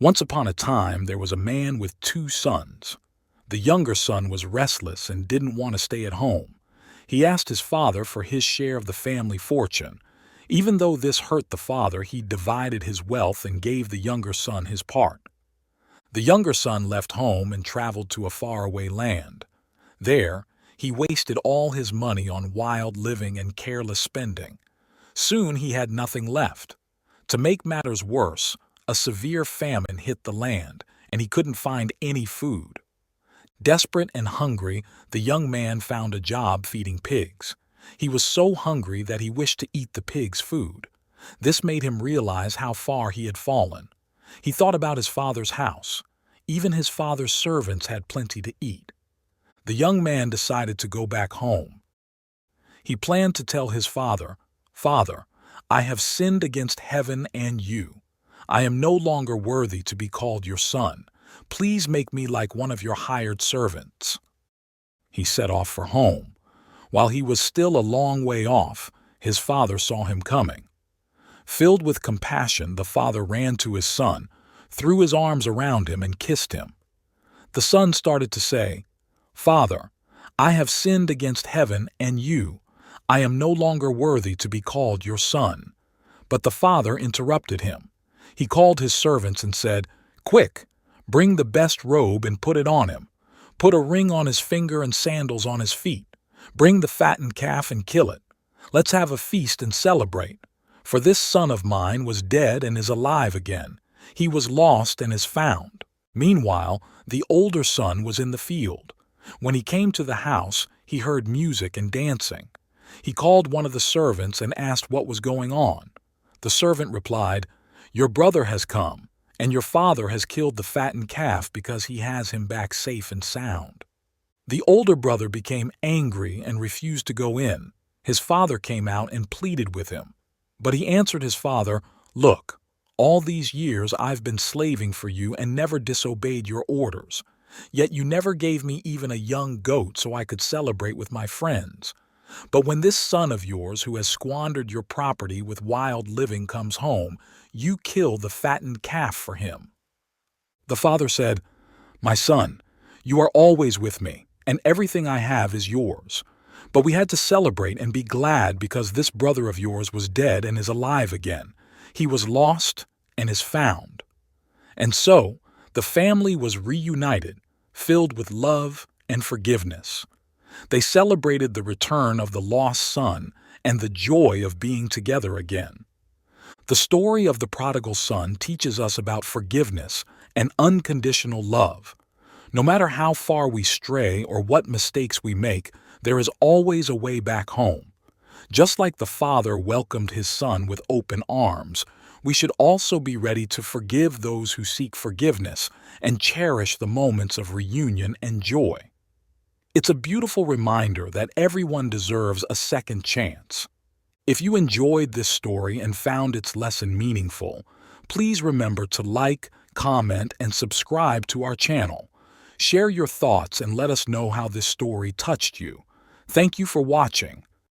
Once upon a time, there was a man with two sons. The younger son was restless and didn't want to stay at home. He asked his father for his share of the family fortune. Even though this hurt the father, he divided his wealth and gave the younger son his part. The younger son left home and traveled to a faraway land. There, he wasted all his money on wild living and careless spending. Soon he had nothing left. To make matters worse, a severe famine hit the land, and he couldn't find any food. Desperate and hungry, the young man found a job feeding pigs. He was so hungry that he wished to eat the pigs' food. This made him realize how far he had fallen. He thought about his father's house. Even his father's servants had plenty to eat. The young man decided to go back home. He planned to tell his father, "Father, I have sinned against heaven and you. I am no longer worthy to be called your son. Please make me like one of your hired servants." He set off for home. While he was still a long way off, his father saw him coming. Filled with compassion, the father ran to his son, threw his arms around him, and kissed him. The son started to say, "Father, I have sinned against heaven and you. I am no longer worthy to be called your son." But the father interrupted him. He called his servants and said, "Quick, bring the best robe and put it on him. Put a ring on his finger and sandals on his feet. Bring the fattened calf and kill it. Let's have a feast and celebrate. For this son of mine was dead and is alive again. He was lost and is found." Meanwhile, the older son was in the field. When he came to the house, he heard music and dancing. He called one of the servants and asked what was going on. The servant replied, "Your brother has come, and your father has killed the fattened calf because he has him back safe and sound." The older brother became angry and refused to go in. His father came out and pleaded with him. But he answered his father, "Look, all these years I've been slaving for you and never disobeyed your orders. Yet you never gave me even a young goat so I could celebrate with my friends. But when this son of yours who has squandered your property with wild living comes home, you kill the fattened calf for him." The father said, "My son, you are always with me, and everything I have is yours. But we had to celebrate and be glad because this brother of yours was dead and is alive again. He was lost and is found." And so, the family was reunited, filled with love and forgiveness. They celebrated the return of the lost son and the joy of being together again. The story of the prodigal son teaches us about forgiveness and unconditional love. No matter how far we stray or what mistakes we make, there is always a way back home. Just like the father welcomed his son with open arms, we should also be ready to forgive those who seek forgiveness and cherish the moments of reunion and joy. It's a beautiful reminder that everyone deserves a second chance. If you enjoyed this story and found its lesson meaningful, please remember to like, comment, and subscribe to our channel. Share your thoughts and let us know how this story touched you. Thank you for watching.